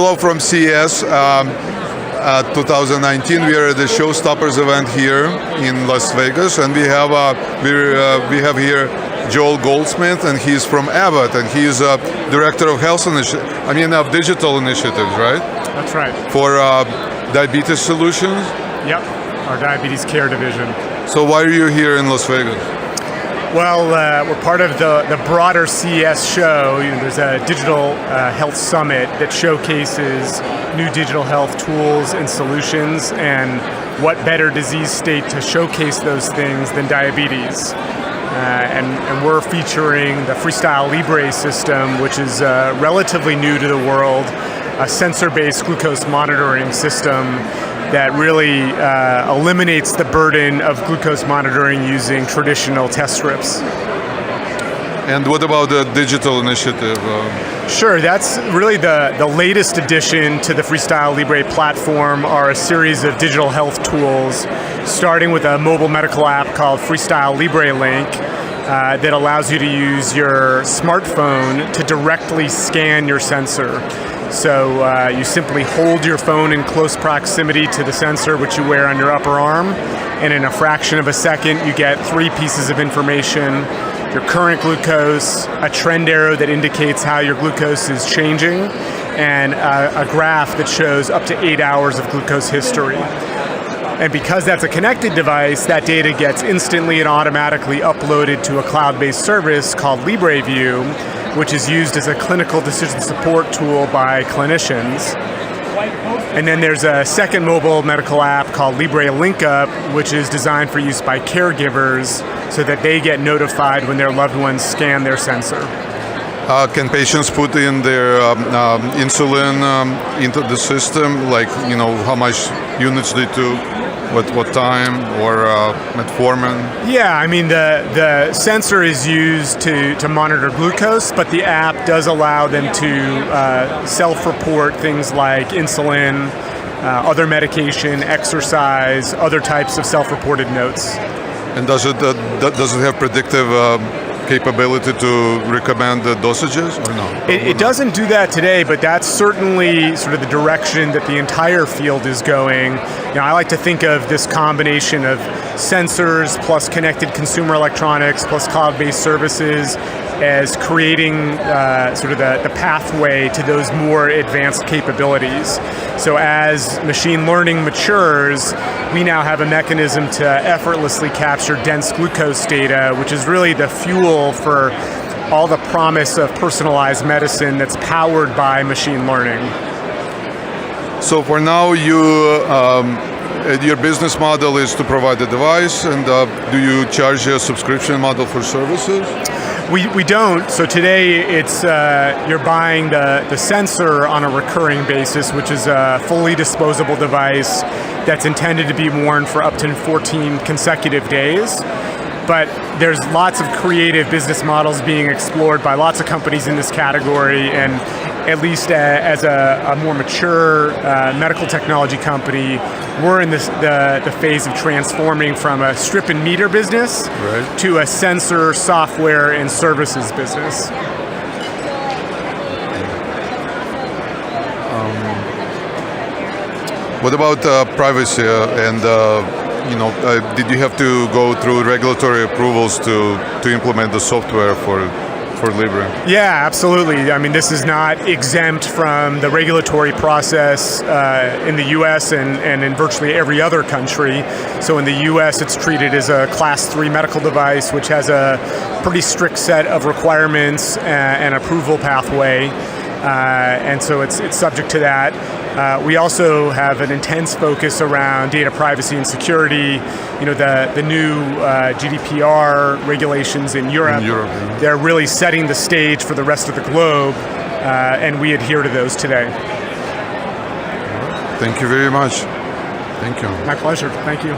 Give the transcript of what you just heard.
Hello from CES 2019. We are at the Showstoppers event here in Las Vegas, and we have here Joel Goldsmith, and he's from Abbott, and he's director of of digital initiatives, right? That's right. For diabetes solutions. Yep, our diabetes care division. So why are you here in Las Vegas? Well, we're part of the broader CES show. There's a digital health summit that showcases new digital health tools and solutions, and what better disease state to showcase those things than diabetes. And we're featuring the Freestyle Libre system, which is relatively new to the world, a sensor-based glucose monitoring system that really eliminates the burden of glucose monitoring using traditional test strips. And what about the digital initiative? Sure, that's really the latest addition to the Freestyle Libre platform, are a series of digital health tools, starting with a mobile medical app called Freestyle Libre Link that allows you to use your smartphone to directly scan your sensor. So you simply hold your phone in close proximity to the sensor, which you wear on your upper arm, and in a fraction of a second you get 3 pieces of information: your current glucose, a trend arrow that indicates how your glucose is changing, and a graph that shows up to 8 hours of glucose history. And because that's a connected device, that data gets instantly and automatically uploaded to a cloud-based service called LibreView, which is used as a clinical decision support tool by clinicians. And then there's a second mobile medical app called Libre Link Up, which is designed for use by caregivers so that they get notified when their loved ones scan their sensor. Can patients put in their insulin into the system, like, how much units they took, what time, or metformin? Yeah, I mean, the sensor is used to monitor glucose, but the app does allow them to self-report things like insulin, other medication, exercise, other types of self-reported notes. And does it have predictive capability to recommend the dosages, or no? It doesn't do that today, but that's certainly sort of the direction that the entire field is going. I like to think of this combination of sensors plus connected consumer electronics plus cloud-based services as creating sort of the pathway to those more advanced capabilities. So as machine learning matures, we now have a mechanism to effortlessly capture dense glucose data, which is really the fuel for all the promise of personalized medicine that's powered by machine learning. So for now, your business model is to provide the device, and do you charge a subscription model for services? We don't. So today it's you're buying the sensor on a recurring basis, which is a fully disposable device that's intended to be worn for up to 14 consecutive days. But there's lots of creative business models being explored by lots of companies in this category, and at least as a more mature medical technology company, we're in the phase of transforming from a strip and meter business to a sensor, software, and services business. What about privacy and did you have to go through regulatory approvals to implement the software for Libre? Yeah, absolutely. I mean, this is not exempt from the regulatory process in the US and in virtually every other country. So in the US, it's treated as a Class 3 medical device, which has a pretty strict set of requirements and approval pathway. And so it's subject to that. We also have an intense focus around data privacy and security. The new GDPR regulations in Europe, yeah. They're really setting the stage for the rest of the globe, and we adhere to those today. Thank you very much. Thank you. My pleasure. Thank you.